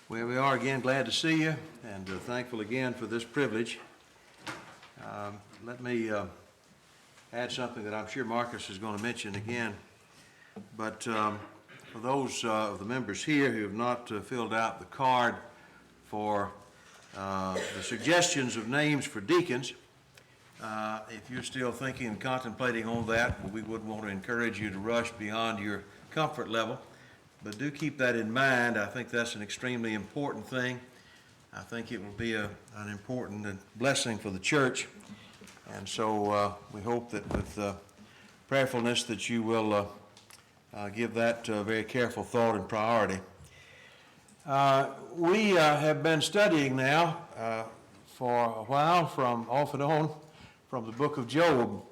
Well, we are again glad to see you, and thankful again for this privilege. Let me add something that I'm sure Marcus is going to mention again. But for those of the members here who have not filled out the card for the suggestions of names for deacons, if you're still thinking and contemplating on that, we would want to encourage you to rush beyond your comfort level. But do keep that in mind. I think that's an extremely important thing. I think it will be an important blessing for the church. And so we hope that with prayerfulness that you will give that very careful thought and priority. We have been studying now for a while off and on from the book of Job.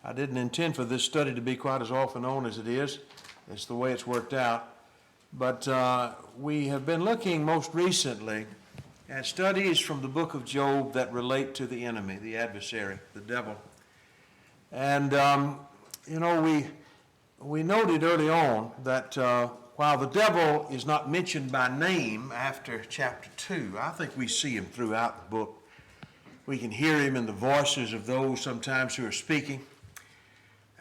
I didn't intend for this study to be quite as off and on as it is. It's the way it's worked out. But we have been looking most recently at studies from the book of Job that relate to the enemy, the adversary, the devil. And, we noted early on that while the devil is not mentioned by name after chapter 2, I think we see him throughout the book. We can hear him in the voices of those sometimes who are speaking.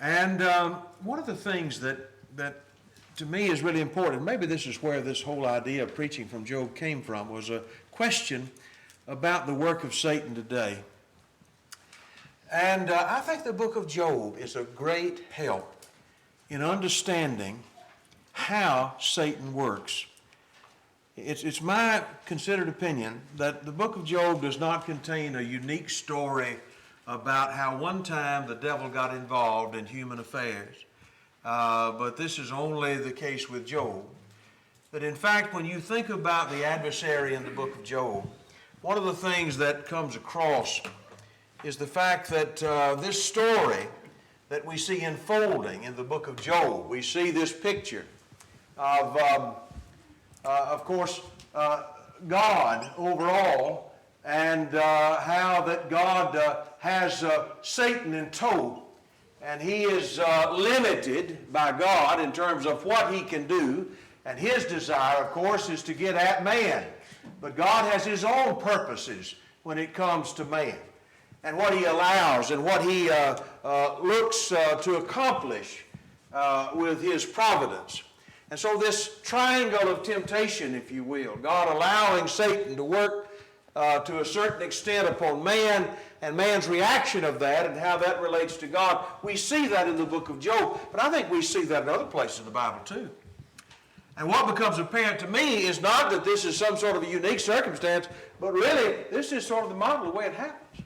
And one of the things that to me is really important, maybe this is where this whole idea of preaching from Job came from, was a question about the work of Satan today. And I think the book of Job is a great help in understanding how Satan works. It's my considered opinion that the book of Job does not contain a unique story about how one time the devil got involved in human affairs. But this is only the case with Job. That in fact, when you think about the adversary in the book of Job, one of the things that comes across is the fact that this story that we see unfolding in the book of Job, we see this picture of course, God overall, and how that God has Satan in tow. And he is limited by God in terms of what he can do. And his desire, of course, is to get at man. But God has his own purposes when it comes to man. And what he allows and what he looks to accomplish with his providence. And so this triangle of temptation, if you will, God allowing Satan to work to a certain extent upon man, and man's reaction of that and how that relates to God. We see that in the book of Job, but I think we see that in other places in the Bible too. And what becomes apparent to me is not that this is some sort of a unique circumstance, but really this is sort of the model of the way it happens.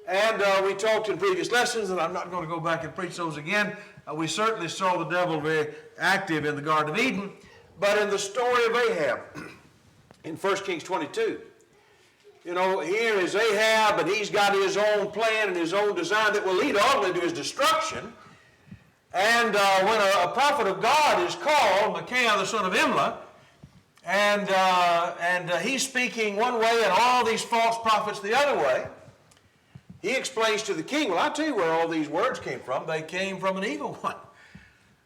And we talked in previous lessons, and I'm not going to go back and preach those again. We certainly saw the devil very active in the Garden of Eden, but in the story of Ahab in 1 Kings 22, here is Ahab, and he's got his own plan and his own design that will lead ultimately to his destruction. And when a prophet of God is called, Micaiah the son of Imlah, and he's speaking one way and all these false prophets the other way, he explains to the king, well, I'll tell you where all these words came from. They came from an evil one.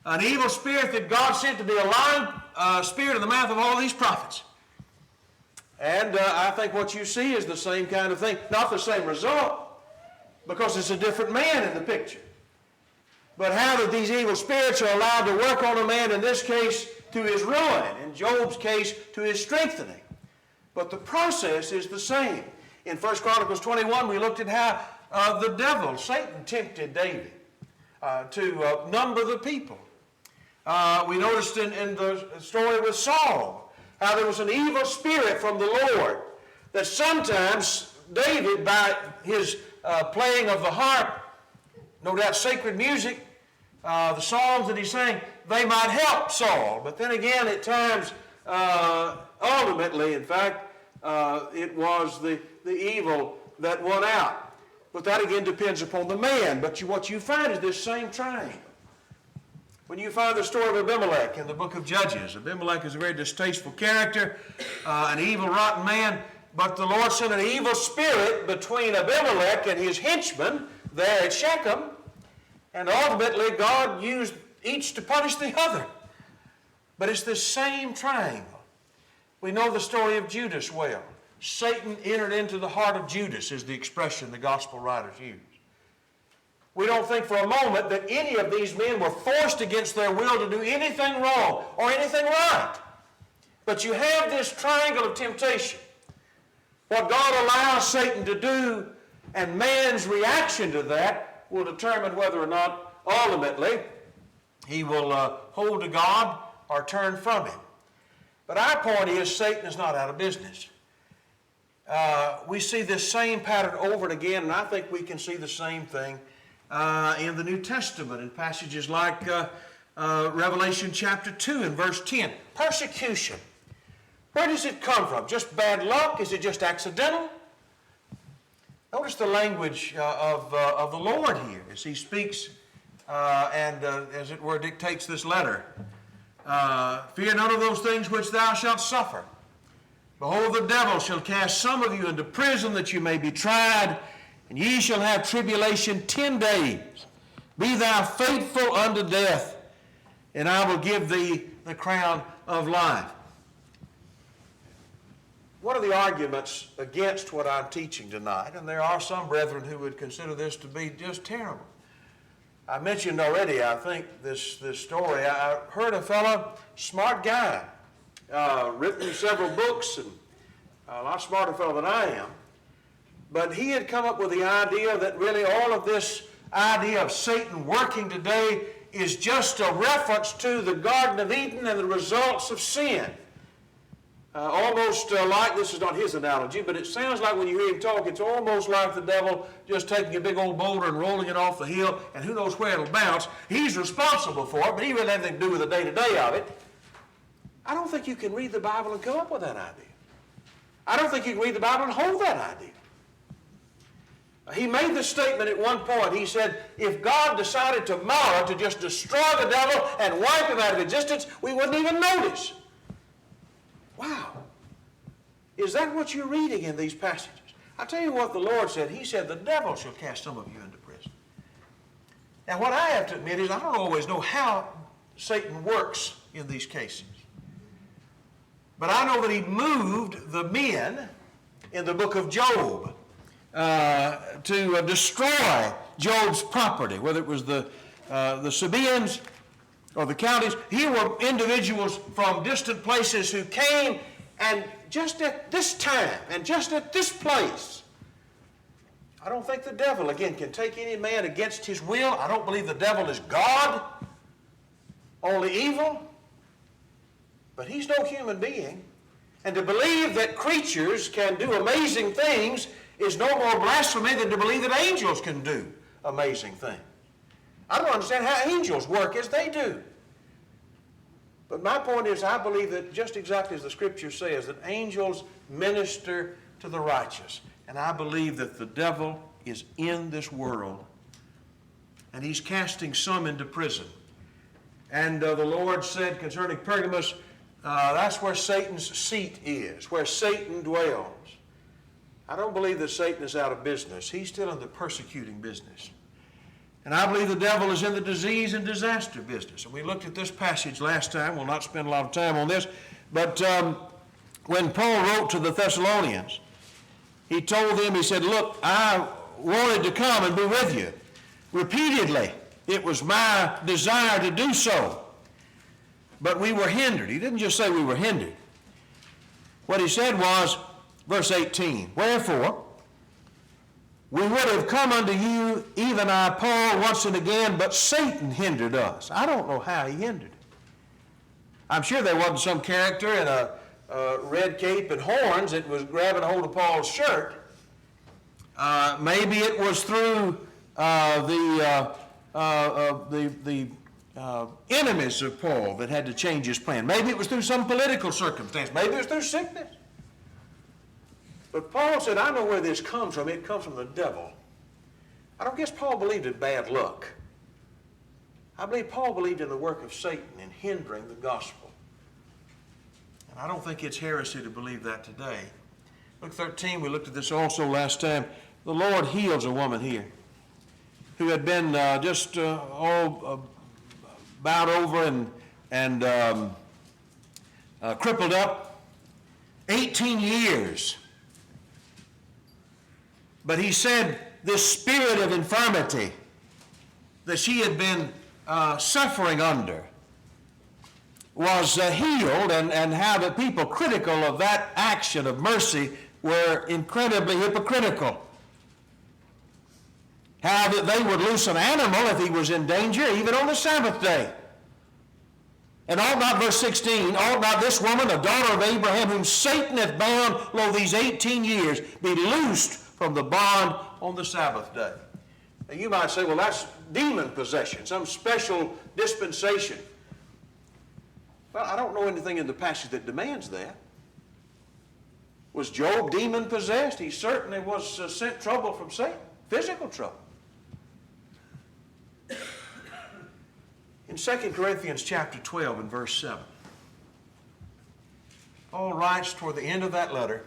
An evil spirit that God sent to be a lying spirit in the mouth of all these prophets. And I think what you see is the same kind of thing. Not the same result, because it's a different man in the picture. But how that these evil spirits are allowed to work on a man, in this case, to his ruin. In Job's case, to his strengthening. But the process is the same. In 1 Chronicles 21, we looked at how the devil, Satan, tempted David to number the people. We noticed in the story with Saul, how there was an evil spirit from the Lord, that sometimes David, by his playing of the harp, no doubt sacred music, the psalms that he sang, they might help Saul. But then again, at times, ultimately, in fact, it was the evil that won out. But that again depends upon the man. But what you find is this same triangle. When you find the story of Abimelech in the book of Judges, Abimelech is a very distasteful character, an evil, rotten man, but the Lord sent an evil spirit between Abimelech and his henchmen there at Shechem, and ultimately God used each to punish the other. But it's the same triangle. We know the story of Judas well. Satan entered into the heart of Judas is the expression the gospel writers use. We don't think for a moment that any of these men were forced against their will to do anything wrong or anything right. But you have this triangle of temptation. What God allows Satan to do and man's reaction to that will determine whether or not ultimately he will hold to God or turn from Him. But our point is Satan is not out of business. We see this same pattern over and again, and I think we can see the same thing in the New Testament in passages like Revelation chapter 2 and verse 10. Persecution. Where does it come from? Just bad luck? Is it just accidental? Notice the language of the Lord here as He speaks and as it were dictates this letter. Fear none of those things which thou shalt suffer. Behold, the devil shall cast some of you into prison that you may be tried, and ye shall have tribulation 10 days. Be thou faithful unto death, and I will give thee the crown of life. One of the arguments against what I'm teaching tonight, and there are some brethren who would consider this to be just terrible. I mentioned already, I think, this story. I heard a fellow, smart guy, written several books, and a lot smarter fellow than I am. But he had come up with the idea that really all of this idea of Satan working today is just a reference to the Garden of Eden and the results of sin. Almost like, this is not his analogy, but it sounds like when you hear him talk, it's almost like the devil just taking a big old boulder and rolling it off the hill, and who knows where it'll bounce. He's responsible for it, but he really has nothing to do with the day-to-day of it. I don't think you can read the Bible and come up with that idea. I don't think you can read the Bible and hold that idea. He made this statement at one point. He said, if God decided tomorrow to just destroy the devil and wipe him out of existence, we wouldn't even notice. Wow. Is that what you're reading in these passages? I'll tell you what the Lord said. He said, the devil shall cast some of you into prison. Now, what I have to admit is I don't always know how Satan works in these cases. But I know that he moved the men in the book of Job to destroy Job's property, whether it was the Sabaeans or the counties. Here were individuals from distant places who came, and just at this time and just at this place, I don't think the devil, again, can take any man against his will. I don't believe the devil is God, only evil. But he's no human being. And to believe that creatures can do amazing things is no more blasphemy than to believe that angels can do amazing things. I don't understand how angels work as they do. But my point is, I believe that just exactly as the Scripture says, that angels minister to the righteous. And I believe that the devil is in this world, and he's casting some into prison. And the Lord said concerning Pergamos, that's where Satan's seat is, where Satan dwells. I don't believe that Satan is out of business. He's still in the persecuting business. And I believe the devil is in the disease and disaster business. And we looked at this passage last time. We'll not spend a lot of time on this. But when Paul wrote to the Thessalonians, he told them, he said, look, I wanted to come and be with you. Repeatedly, it was my desire to do so. But we were hindered. He didn't just say we were hindered. What he said was, verse 18, wherefore, we would have come unto you, even I, Paul, once and again, but Satan hindered us. I don't know how he hindered. I'm sure there wasn't some character in a red cape and horns that was grabbing hold of Paul's shirt. Maybe it was through the enemies of Paul that had to change his plan. Maybe it was through some political circumstance. Maybe it was through sickness. But Paul said, I know where this comes from. It comes from the devil. I don't guess Paul believed in bad luck. I believe Paul believed in the work of Satan in hindering the gospel. And I don't think it's heresy to believe that today. Luke 13, we looked at this also last time. The Lord heals a woman here who had been all bowed over and crippled up. 18 years. But he said this spirit of infirmity that she had been suffering under was healed, and how the people critical of that action of mercy were incredibly hypocritical. How that they would loose an animal if he was in danger, even on the Sabbath day. And ought not, verse 16, ought not this woman, a daughter of Abraham, whom Satan hath bound, lo, these 18 years, be loosed from the bond on the Sabbath day? Now you might say, well, that's demon possession, some special dispensation. Well, I don't know anything in the passage that demands that. Was Job demon possessed? He certainly was sent trouble from Satan, physical trouble. In 2 Corinthians chapter 12 and verse 7, Paul writes toward the end of that letter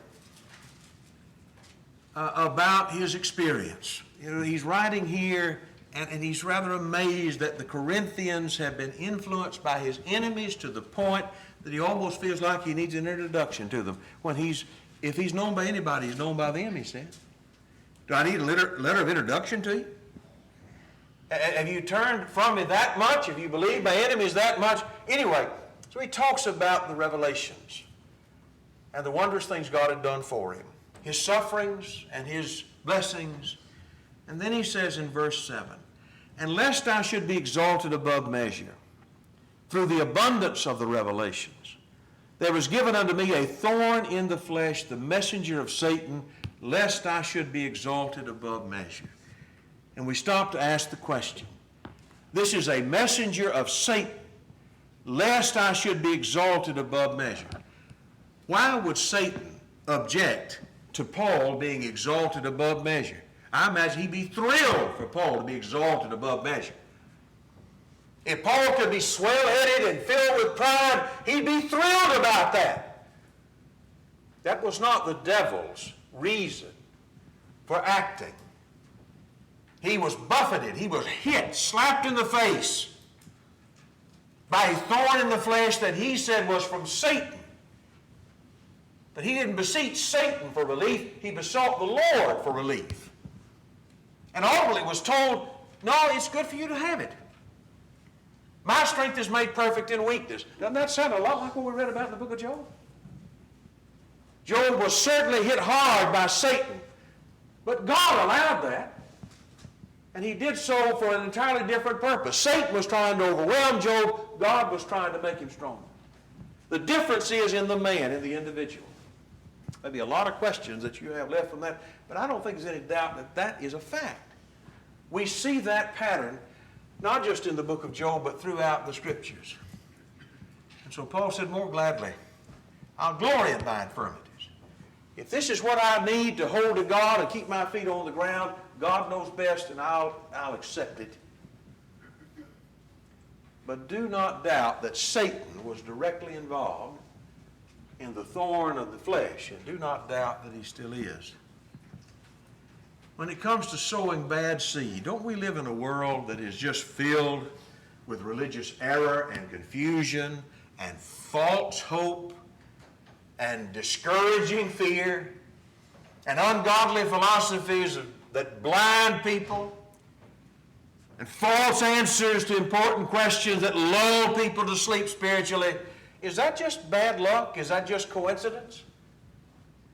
about his experience. You know, he's writing here, and he's rather amazed that the Corinthians have been influenced by his enemies to the point that he almost feels like he needs an introduction to them. If he's known by anybody, he's known by them, he says. Do I need a letter of introduction to you? Have you turned from me that much? Have you believed my enemies that much? Anyway, so he talks about the revelations and the wondrous things God had done for him, his sufferings and his blessings. And then he says in verse 7, and lest I should be exalted above measure through the abundance of the revelations, there was given unto me a thorn in the flesh, the messenger of Satan, lest I should be exalted above measure. And we stop to ask the question. This is a messenger of Satan, lest I should be exalted above measure. Why would Satan object to Paul being exalted above measure? I imagine he'd be thrilled for Paul to be exalted above measure. If Paul could be swell-headed and filled with pride, he'd be thrilled about that. That was not the devil's reason for acting. He was buffeted, he was hit, slapped in the face by a thorn in the flesh that he said was from Satan. But he didn't beseech Satan for relief, he besought the Lord for relief. And ultimately was told, no, it's good for you to have it. My strength is made perfect in weakness. Doesn't that sound a lot like what we read about in the book of Job? Job was certainly hit hard by Satan, but God allowed that. And he did so for an entirely different purpose. Satan was trying to overwhelm Job. God was trying to make him stronger. The difference is in the man, in the individual. Maybe a lot of questions that you have left from that, but I don't think there's any doubt that that is a fact. We see that pattern not just in the book of Job, but throughout the Scriptures. And so Paul said, more gladly, I'll glory in my infirmities. If this is what I need to hold to God and keep my feet on the ground, God knows best, and I'll accept it. But do not doubt that Satan was directly involved in the thorn of the flesh, and do not doubt that he still is. When it comes to sowing bad seed, don't we live in a world that is just filled with religious error and confusion and false hope and discouraging fear and ungodly philosophies that blind people and false answers to important questions that lull people to sleep spiritually? Is that just bad luck? Is that just coincidence?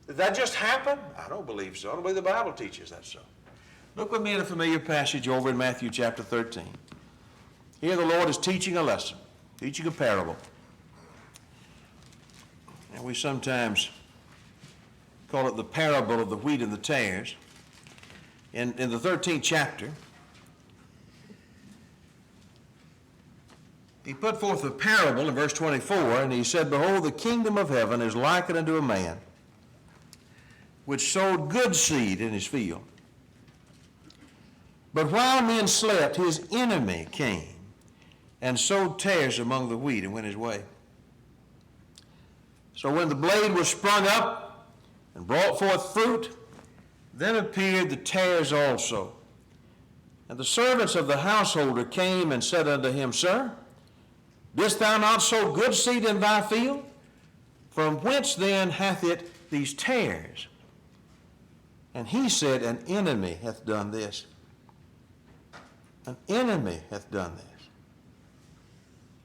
Did that just happen? I don't believe so. I don't believe the Bible teaches that so. Look with me at a familiar passage over in Matthew chapter 13. Here the Lord is teaching a lesson, teaching a parable. And we sometimes call it the parable of the wheat and the tares. In the 13th chapter, he put forth a parable in verse 24, and he said, behold, the kingdom of heaven is likened unto a man which sowed good seed in his field. But while men slept, his enemy came and sowed tares among the wheat and went his way. So when the blade was sprung up and brought forth fruit, then appeared the tares also. And the servants of the householder came and said unto him, Sir, didst thou not sow good seed in thy field? From whence then hath it these tears? And he said, An enemy hath done this. An enemy hath done this.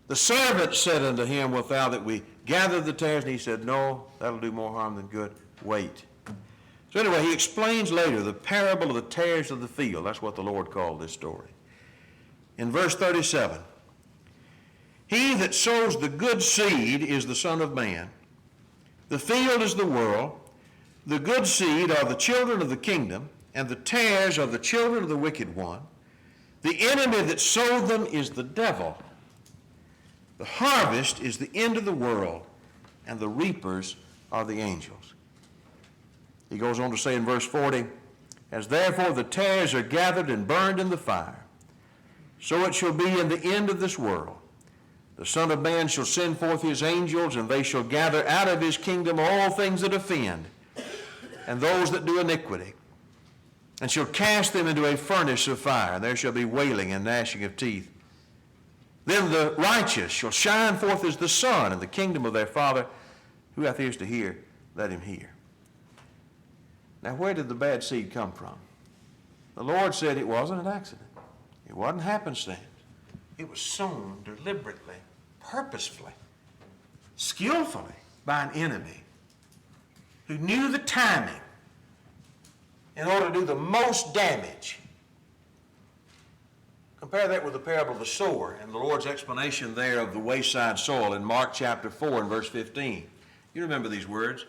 The servant said unto him, Wilt thou that we gather the tares? And he said, No, that'll do more harm than good. Wait. So anyway, he explains later the parable of the tares of the field. That's what the Lord called this story. In verse 37, He that sows the good seed is the Son of Man. The field is the world. The good seed are the children of the kingdom, and the tares are the children of the wicked one. The enemy that sowed them is the devil. The harvest is the end of the world, and the reapers are the angels. He goes on to say in verse 40, As therefore the tares are gathered and burned in the fire, so it shall be in the end of this world. The Son of Man shall send forth his angels, and they shall gather out of his kingdom all things that offend, and those that do iniquity, and shall cast them into a furnace of fire, and there shall be wailing and gnashing of teeth. Then the righteous shall shine forth as the sun in the kingdom of their Father. Who hath ears to hear, let him hear. Now, where did the bad seed come from? The Lord said it wasn't an accident. It wasn't happenstance. It was sown deliberately, purposefully, skillfully by an enemy who knew the timing in order to do the most damage. Compare that with the parable of the sower and the Lord's explanation there of the wayside soil in Mark chapter 4 and verse 15. You remember these words.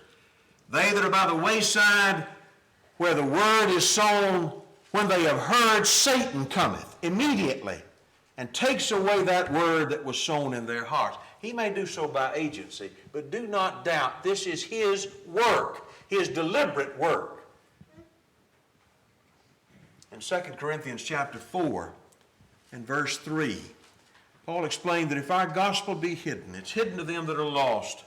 They that are by the wayside where the word is sown, when they have heard, Satan cometh immediately and takes away that word that was sown in their hearts. He may do so by agency, but do not doubt this is his work, his deliberate work. In 2 Corinthians chapter 4 and verse 3, Paul explained that if our gospel be hidden, it's hidden to them that are lost,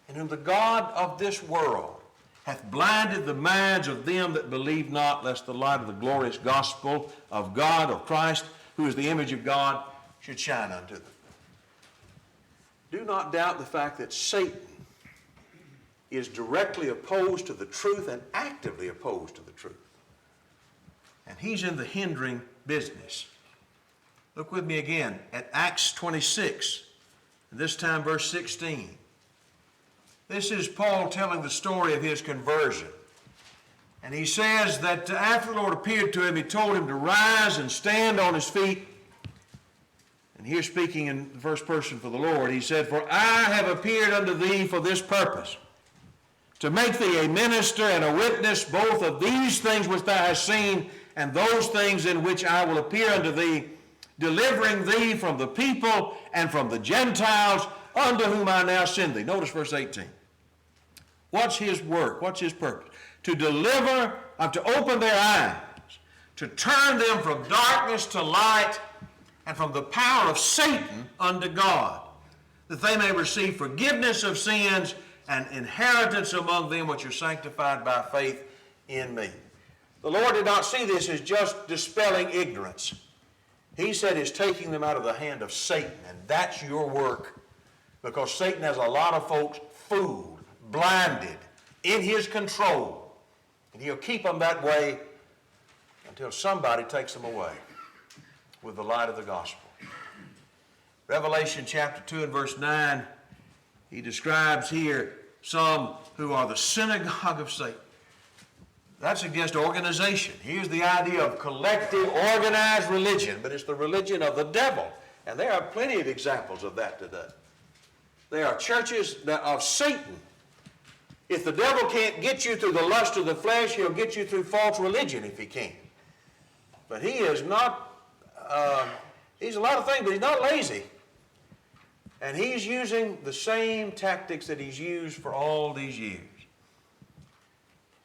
in whom the God of this world hath blinded the minds of them that believe not, lest the light of the glorious gospel of God, of Christ, who is the image of God, should shine unto them. Do not doubt the fact that Satan is directly opposed to the truth and actively opposed to the truth. And he's in the hindering business. Look with me again at Acts 26, and this time verse 16. This is Paul telling the story of his conversion. And he says that after the Lord appeared to him, he told him to rise and stand on his feet. And here speaking in the first person for the Lord, he said, For I have appeared unto thee for this purpose, to make thee a minister and a witness both of these things which thou hast seen, and those things in which I will appear unto thee, delivering thee from the people and from the Gentiles, unto whom I now send thee. Notice verse 18. What's his work? What's his purpose? To deliver, to open their eyes, to turn them from darkness to light, and from the power of Satan unto God, that they may receive forgiveness of sins and inheritance among them which are sanctified by faith in me. The Lord did not see this as just dispelling ignorance. He said it's taking them out of the hand of Satan, and that's your work, because Satan has a lot of folks fooled, blinded, in his control, and he'll keep them that way until somebody takes them away with the light of the gospel. Revelation chapter 2 and verse 9, he describes here some who are the synagogue of Satan. That's against organization. Here's the idea of collective, organized religion, but it's the religion of the devil. And there are plenty of examples of that today. There are churches of Satan. If the devil can't get you through the lust of the flesh, he'll get you through false religion if he can. But he is not, he's a lot of things, but he's not lazy. And he's using the same tactics that he's used for all these years.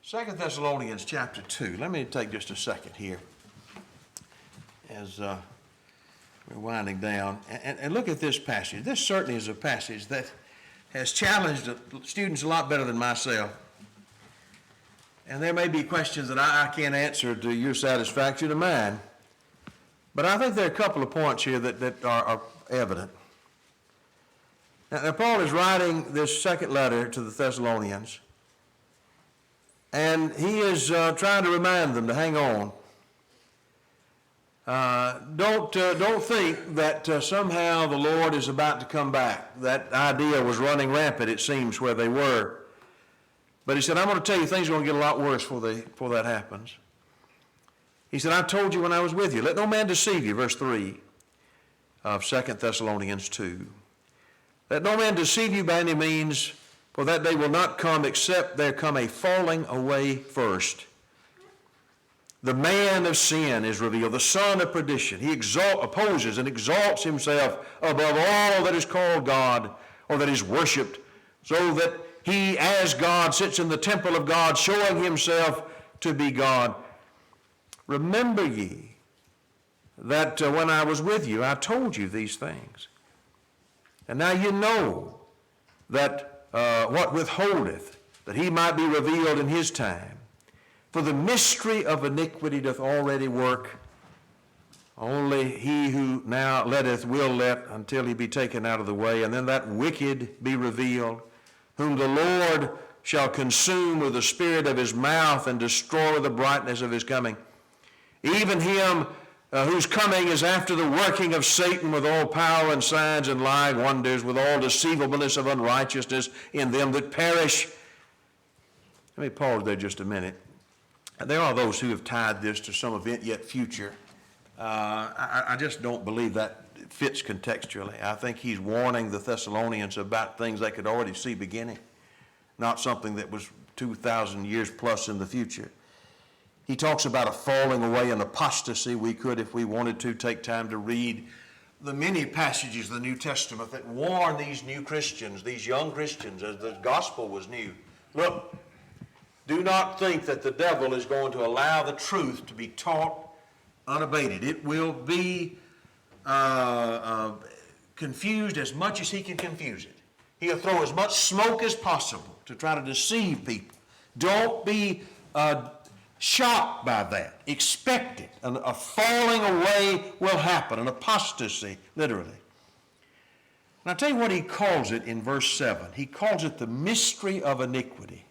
2 Thessalonians chapter 2. Let me take just a second here as we're winding down. And look at this passage. This certainly is a passage that has challenged students a lot better than myself. And there may be questions that I can't answer to your satisfaction or mine. But I think there are a couple of points here that are evident. Now, Paul is writing this second letter to the Thessalonians, and he is trying to remind them to hang on. Don't think that somehow the Lord is about to come back. That idea was running rampant, it seems, where they were. But he said, I'm going to tell you things are going to get a lot worse before that happens. He said, I told you when I was with you. Let no man deceive you, verse 3 of 2 Thessalonians 2. Let no man deceive you by any means, for that day will not come except there come a falling away first. The man of sin is revealed, the son of perdition. He opposes and exalts himself above all that is called God or that is worshipped, so that he, as God, sits in the temple of God, showing himself to be God. Remember ye that when I was with you, I told you these things. And now you know that what withholdeth, that he might be revealed in his time. For the mystery of iniquity doth already work. Only he who now letteth will let until he be taken out of the way, and then that wicked be revealed, whom the Lord shall consume with the spirit of his mouth and destroy with the brightness of his coming. Even him whose coming is after the working of Satan with all power and signs and lying wonders, with all deceivableness of unrighteousness in them that perish. Let me pause there just a minute. There are those who have tied this to some event yet future. I just don't believe that fits contextually. I think he's warning the Thessalonians about things they could already see beginning, not something that was 2,000 years plus in the future. He talks about a falling away and apostasy. We could, if we wanted to, take time to read the many passages of the New Testament that warn these new Christians, these young Christians, as the gospel was new. Look, do not think that the devil is going to allow the truth to be taught unabated. It will be confused as much as he can confuse it. He'll throw as much smoke as possible to try to deceive people. Don't be shocked by that. Expect it. A falling away will happen, an apostasy, literally. And I'll tell you what he calls it in verse 7. He calls it the mystery of iniquity.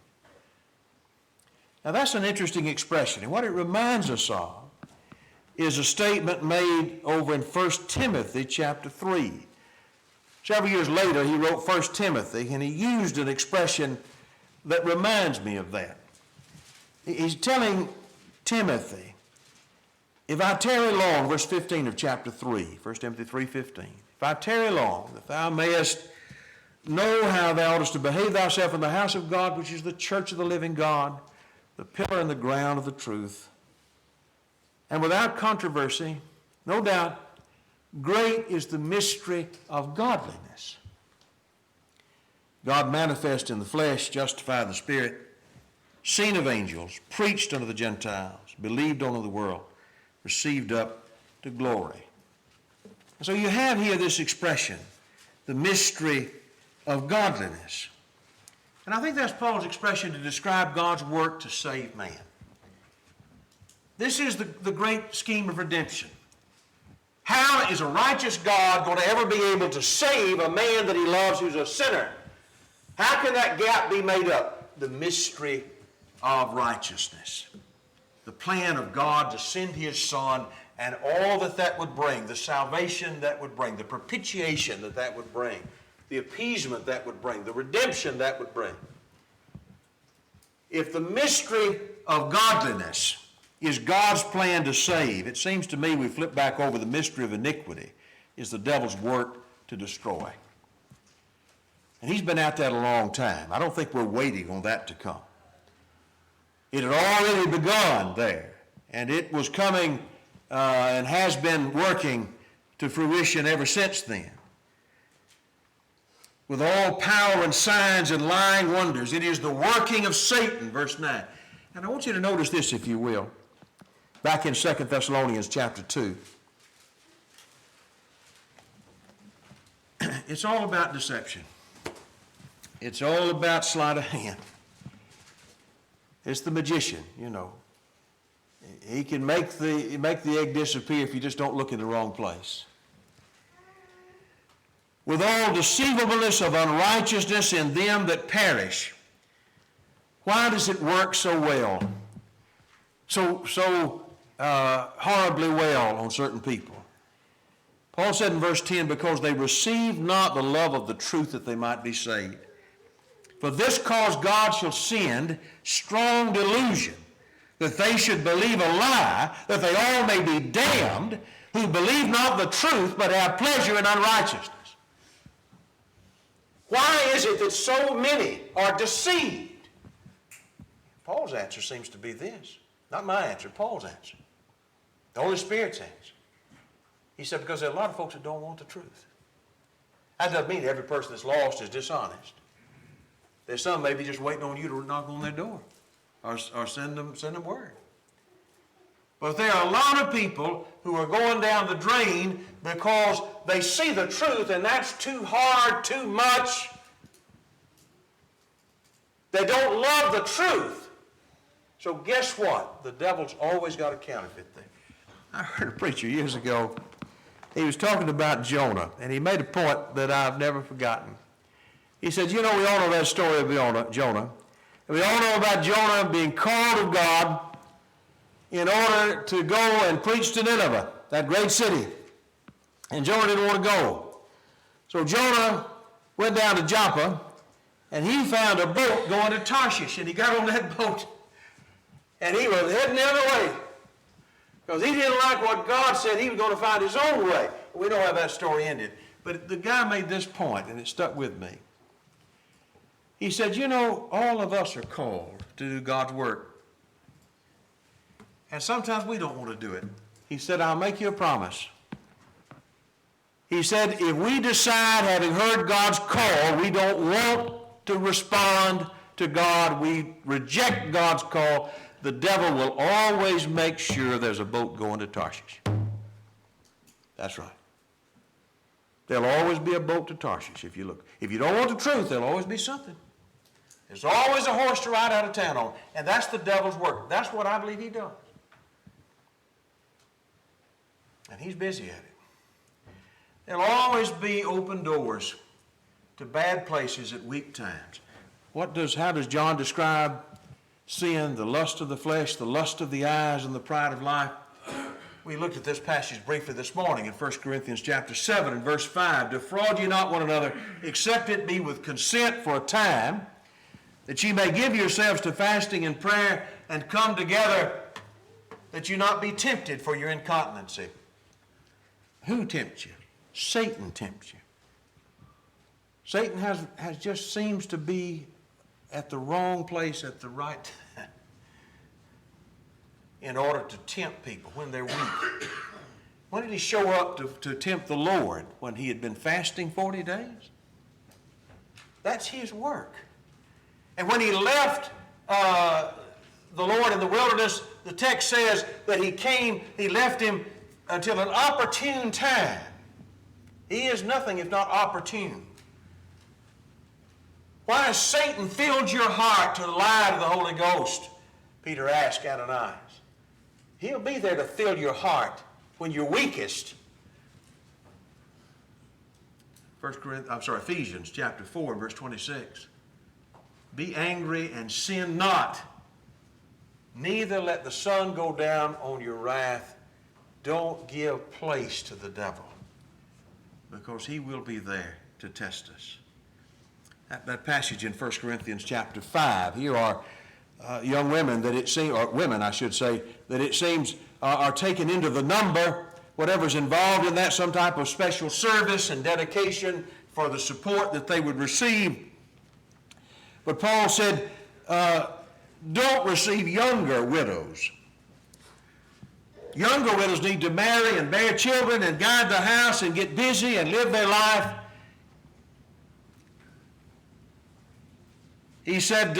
Now that's an interesting expression, and what it reminds us of is a statement made over in 1 Timothy chapter 3. Several years later, he wrote 1 Timothy, and he used an expression that reminds me of that. He's telling Timothy, if I tarry long, verse 15 of chapter 3, 1 Timothy 3:15, if I tarry long, that thou mayest know how thou oughtest to behave thyself in the house of God, which is the church of the living God, the pillar and the ground of the truth. And without controversy, no doubt, great is the mystery of godliness. God manifest in the flesh, justified in the spirit, seen of angels, preached unto the Gentiles, believed on of the world, received up to glory. And so you have here this expression, the mystery of godliness. And I think that's Paul's expression to describe God's work to save man. This is the great scheme of redemption. How is a righteous God going to ever be able to save a man that he loves who's a sinner? How can that gap be made up? The mystery of righteousness. The plan of God to send his Son and all that would bring, the salvation that would bring, the propitiation that would bring, the appeasement that would bring, the redemption that would bring. If the mystery of godliness is God's plan to save, it seems to me we flip back over the mystery of iniquity is the devil's work to destroy. And he's been at that a long time. I don't think we're waiting on that to come. It had already begun there, and it was coming and has been working to fruition ever since then. With all power and signs and lying wonders. It is the working of Satan, verse 9. And I want you to notice this, if you will. Back in 2 Thessalonians chapter 2. It's all about deception. It's all about sleight of hand. It's the magician, you know. He can make the egg disappear if you just don't look in the wrong place. with all deceivableness of unrighteousness in them that perish. Why does it work so well? So horribly well on certain people. Paul said in verse 10, because they received not the love of the truth that they might be saved. For this cause God shall send strong delusion, that they should believe a lie, that they all may be damned, who believe not the truth, but have pleasure in unrighteousness. Why is it that so many are deceived? Paul's answer seems to be this. Not my answer, Paul's answer. The Holy Spirit's answer. He said, because there are a lot of folks that don't want the truth. That doesn't mean every person that's lost is dishonest. There's some maybe just waiting on you to knock on their door or send them word. But there are a lot of people who are going down the drain because they see the truth and that's too hard, too much. They don't love the truth. So guess what? The devil's always got a counterfeit thing. I heard a preacher years ago. He was talking about Jonah, and he made a point that I've never forgotten. He said, you know, we all know that story of Jonah. And we all know about Jonah being called of God in order to go and preach to Nineveh, that great city. And Jonah didn't want to go. So Jonah went down to Joppa, and he found a boat going to Tarshish, and he got on that boat. And he was heading the other way because he didn't like what God said. He was going to find his own way. We know how that story ended. But the guy made this point, and it stuck with me. He said, you know, all of us are called to do God's work. And sometimes we don't want to do it. He said, I'll make you a promise. He said, if we decide, having heard God's call, we don't want to respond to God, we reject God's call, the devil will always make sure there's a boat going to Tarshish. That's right. There'll always be a boat to Tarshish if you look. If you don't want the truth, there'll always be something. There's always a horse to ride out of town on. And that's the devil's work. That's what I believe he does. And he's busy at it. There'll always be open doors to bad places at weak times. How does John describe sin, the lust of the flesh, the lust of the eyes, and the pride of life? We looked at this passage briefly this morning in 1 Corinthians chapter 7 and verse 5. Defraud ye not one another, except it be with consent for a time, that ye may give yourselves to fasting and prayer, and come together, that you not be tempted for your incontinency. Who tempts you? Satan tempts you. Satan has just seems to be at the wrong place at the right time in order to tempt people when they're weak. When did he show up to tempt the Lord? When he had been fasting 40 days? That's his work. And when he left the Lord in the wilderness, the text says that he left him until an opportune time. He is nothing if not opportune. Why has Satan filled your heart to lie to the Holy Ghost? Peter asked Ananias. He'll be there to fill your heart when you're weakest. Ephesians chapter 4 verse 26. Be angry and sin not. Neither let the sun go down on your wrath. Don't give place to the devil, because he will be there to test us. That passage in 1 Corinthians chapter 5, here are young women that it seems, or women I should say, that it seems are taken into the number, whatever's involved in that, some type of special service and dedication for the support that they would receive. But Paul said, don't receive younger widows. Younger widows need to marry and bear children and guide the house and get busy and live their life. He said,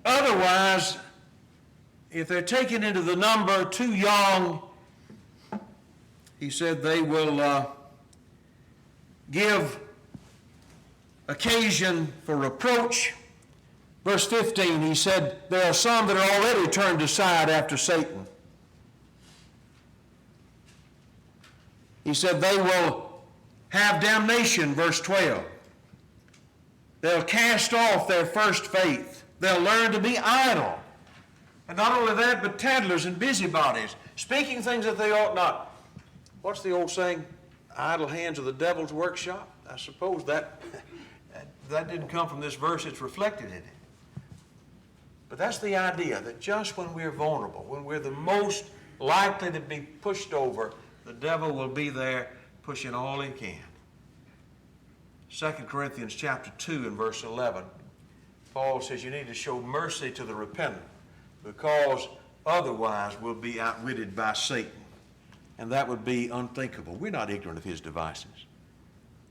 otherwise, if they're taken into the number too young, he said they will give occasion for reproach. Verse 15, he said, there are some that are already turned aside after Satan. He said they will have damnation, verse 12. They'll cast off their first faith. They'll learn to be idle. And not only that, but tattlers and busybodies, speaking things that they ought not. What's the old saying? Idle hands are the devil's workshop. I suppose that didn't come from this verse. It's reflected in it. But that's the idea, that just when we're vulnerable, when we're the most likely to be pushed over, the devil will be there pushing all he can. 2 Corinthians chapter 2 and verse 11, Paul says you need to show mercy to the repentant, because otherwise we'll be outwitted by Satan. And that would be unthinkable. We're not ignorant of his devices.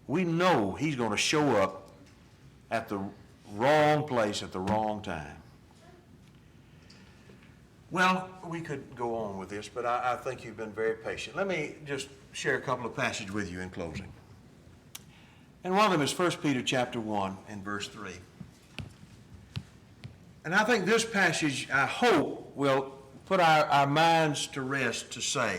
We know he's going to show up at the wrong place at the wrong time. Well, we could go on with this, but I think you've been very patient. Let me just share a couple of passages with you in closing. And one of them is 1 Peter chapter 1 and verse 3. And I think this passage, I hope, will put our minds to rest to say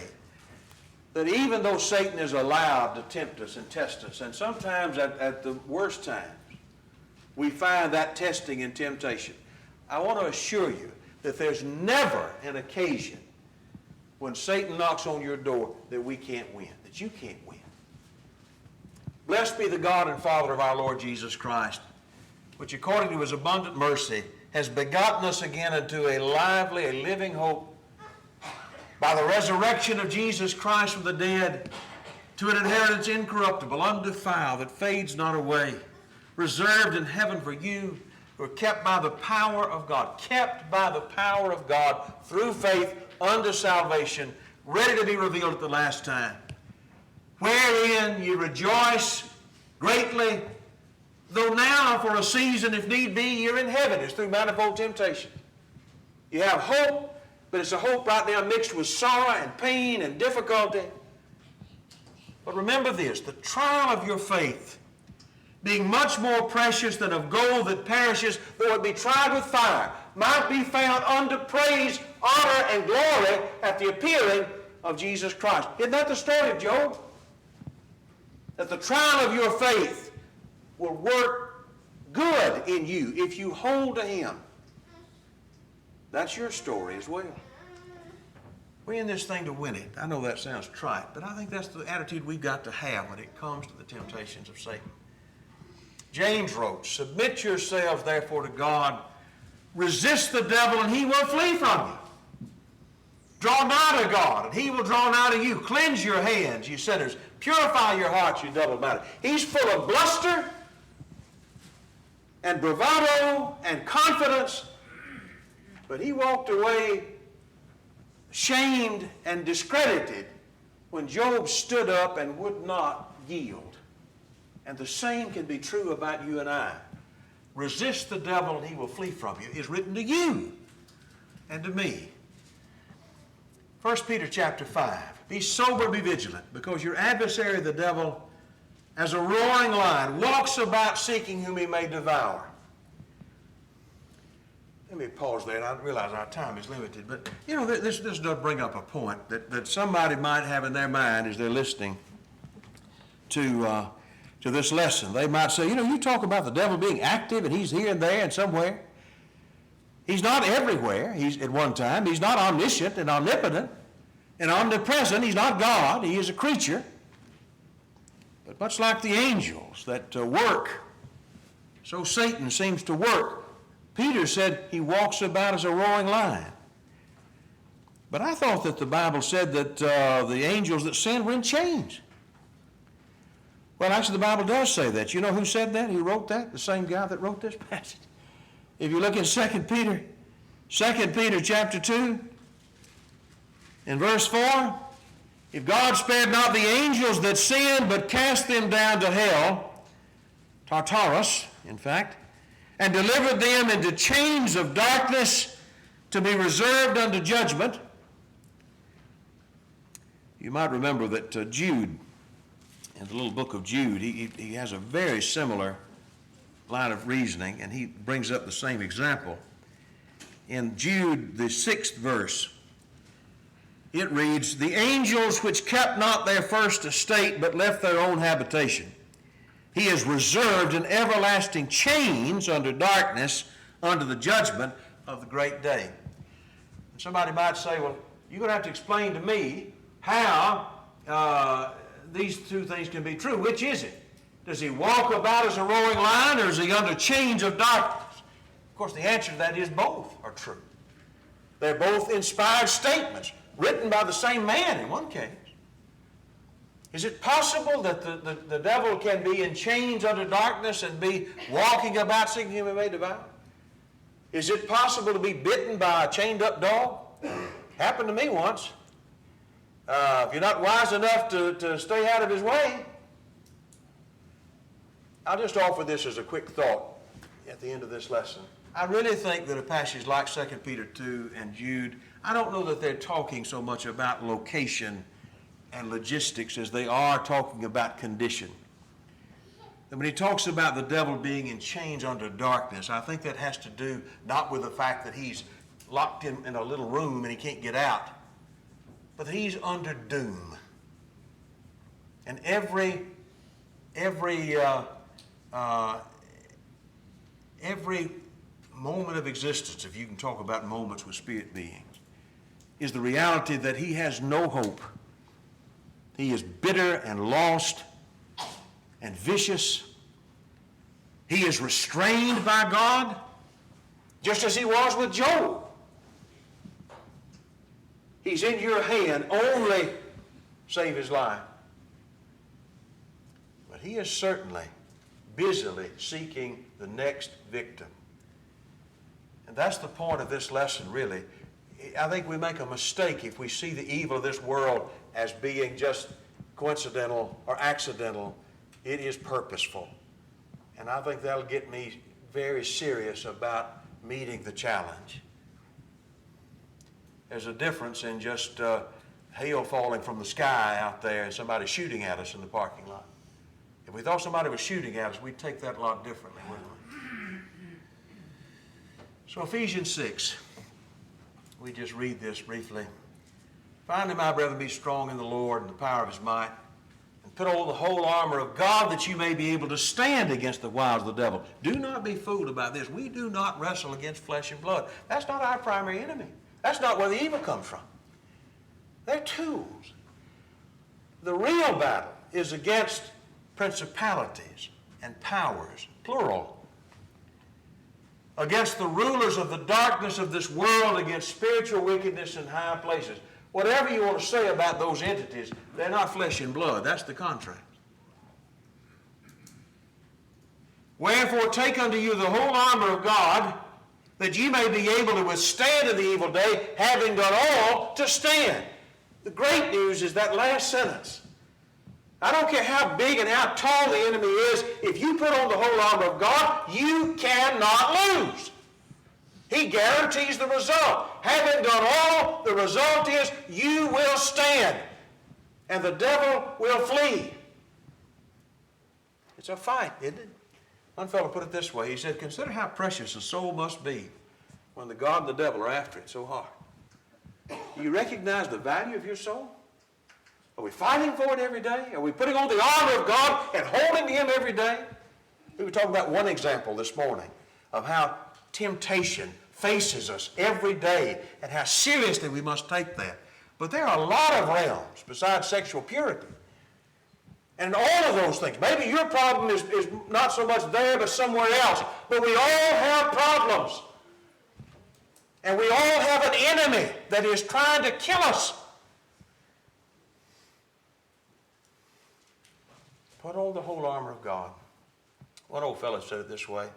that even though Satan is allowed to tempt us and test us, and sometimes at the worst times, we find that testing and temptation, I want to assure you that there's never an occasion when Satan knocks on your door that we can't win, that you can't win. Blessed be the God and Father of our Lord Jesus Christ, which according to his abundant mercy has begotten us again unto a lively, a living hope by the resurrection of Jesus Christ from the dead, to an inheritance incorruptible, undefiled, that fades not away, reserved in heaven for you, who are kept by the power of God, through faith unto salvation, ready to be revealed at the last time, wherein you rejoice greatly, though now for a season, if need be, you're in heaven. It's through manifold temptation. You have hope, but it's a hope right now mixed with sorrow and pain and difficulty. But remember this, the trial of your faith, being much more precious than of gold that perishes, though it be tried with fire, might be found unto praise, honor, and glory at the appearing of Jesus Christ. Isn't that the story of Job? That the trial of your faith will work good in you if you hold to him. That's your story as well. We're in this thing to win it. I know that sounds trite, but I think that's the attitude we've got to have when it comes to the temptations of Satan. James wrote, submit yourselves therefore to God, resist the devil and he will flee from you. Draw nigh to God and he will draw nigh to you. Cleanse your hands, you sinners. Purify your hearts, you double-minded. He's full of bluster and bravado and confidence, but he walked away shamed and discredited when Job stood up and would not yield. And the same can be true about you and I. Resist the devil and he will flee from you is written to you and to me. 1 Peter chapter 5. Be sober, be vigilant, because your adversary, the devil, as a roaring lion, walks about seeking whom he may devour. Let me pause there, and I realize our time is limited, but you know, this does bring up a point that somebody might have in their mind as they're listening to this lesson. They might say, you know, you talk about the devil being active and he's here and there and somewhere. He's not everywhere. He's at one time. He's not omniscient and omnipotent and omnipresent. He's not God. He is a creature. But much like the angels that work, so Satan seems to work. Peter said he walks about as a roaring lion. But I thought that the Bible said that the angels that sinned were in chains. Well, actually, the Bible does say that. You know who said that? Who wrote that? The same guy that wrote this passage. If you look in 2 Peter chapter 2, in verse 4, if God spared not the angels that sinned, but cast them down to hell, Tartarus, in fact, and delivered them into chains of darkness to be reserved unto judgment. You might remember that Jude, in the little book of Jude, he has a very similar line of reasoning, and he brings up the same example. In Jude, the 6th verse, It reads, "The angels which kept not their first estate, but left their own habitation, he is reserved in everlasting chains under darkness, under the judgment of the great day." And somebody might say, well, you're going to have to explain to me how these two things can be true. Which is it? Does he walk about as a roaring lion, or is he under chains of darkness? Of course, the answer to that is both are true. They're both inspired statements, written by the same man in one case. Is it possible that the devil can be in chains under darkness and be walking about seeking whom he may devour? Is it possible to be bitten by a chained up dog? Happened to me once. If you're not wise enough to stay out of his way. I'll just offer this as a quick thought at the end of this lesson. I really think that a passage like 2 Peter 2 and Jude, I don't know that they're talking so much about location and logistics as they are talking about condition. And when he talks about the devil being in chains under darkness, I think that has to do not with the fact that he's locked in a little room and he can't get out, but that he's under doom. And every moment of existence, if you can talk about moments with spirit beings, is the reality that he has no hope. He is bitter and lost and vicious. He is restrained by God, just as he was with Job. He's in your hand, only save his life. But he is certainly busily seeking the next victim. And that's the point of this lesson, really. I think we make a mistake if we see the evil of this world as being just coincidental or accidental. It is purposeful. And I think that'll get me very serious about meeting the challenge. There's a difference in just hail falling from the sky out there and somebody shooting at us in the parking lot. If we thought somebody was shooting at us, we'd take that a lot differently, wouldn't we? So Ephesians 6, we just read this briefly. "Finally, my brethren, be strong in the Lord and the power of his might, and put on the whole armor of God, that you may be able to stand against the wiles of the devil." Do not be fooled about this. We do not wrestle against flesh and blood. That's not our primary enemy. That's not where the evil comes from. They're tools. The real battle is against principalities and powers, plural, against the rulers of the darkness of this world, against spiritual wickedness in high places. Whatever you want to say about those entities, they're not flesh and blood. That's the contrast. "Wherefore take unto you the whole armor of God, that ye may be able to withstand in the evil day, having done all to stand." The great news is that last sentence. I don't care how big and how tall the enemy is, if you put on the whole armor of God, you cannot lose. He guarantees the result. Having done all, the result is you will stand, and the devil will flee. It's a fight, isn't it? One fellow put it this way. He said, "Consider how precious a soul must be when the God and the devil are after it so hard." Do you recognize the value of your soul? Are we fighting for it every day? Are we putting on the armor of God and holding to him every day? We were talking about one example this morning of how temptation faces us every day and how seriously we must take that. But there are a lot of realms besides sexual purity. And all of those things, maybe your problem is not so much there but somewhere else. But we all have problems. And we all have an enemy that is trying to kill us. Put on the whole armor of God. One old fellow said it this way.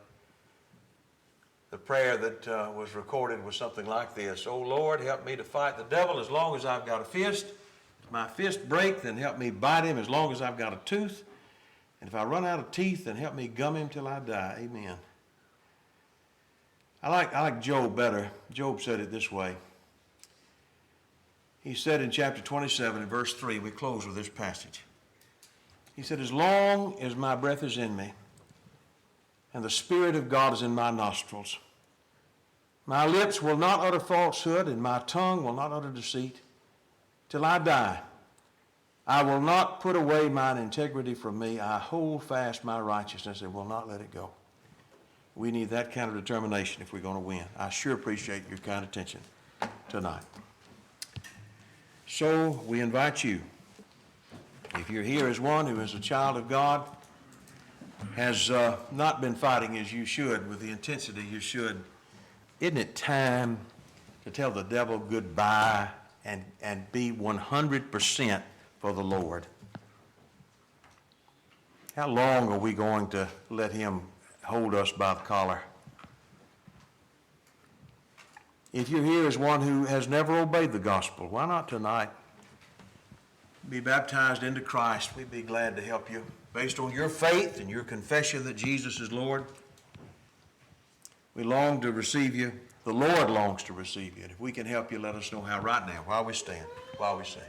The prayer that was recorded was something like this: "Oh Lord, help me to fight the devil as long as I've got a fist. If my fist break, then help me bite him as long as I've got a tooth. And if I run out of teeth, then help me gum him till I die." Amen. I like Job better. Job said it this way. He said in chapter 27 and verse 3, we close with this passage. He said, "As long as my breath is in me, and the Spirit of God is in my nostrils, my lips will not utter falsehood, and my tongue will not utter deceit. till I die, I will not put away mine integrity from me. I hold fast my righteousness and will not let it go. We need that kind of determination if we're going to win. I sure appreciate your kind attention tonight. So we invite you, if you're here as one who is a child of God, has not been fighting as you should, with the intensity you should, isn't it time to tell the devil goodbye and be 100% for the Lord? How long are we going to let him hold us by the collar? If you're here as one who has never obeyed the gospel, why not tonight be baptized into Christ? We'd be glad to help you based on your faith and your confession that Jesus is Lord. We long to receive you. The Lord longs to receive you. And if we can help you, let us know how right now while we stand, while we sing.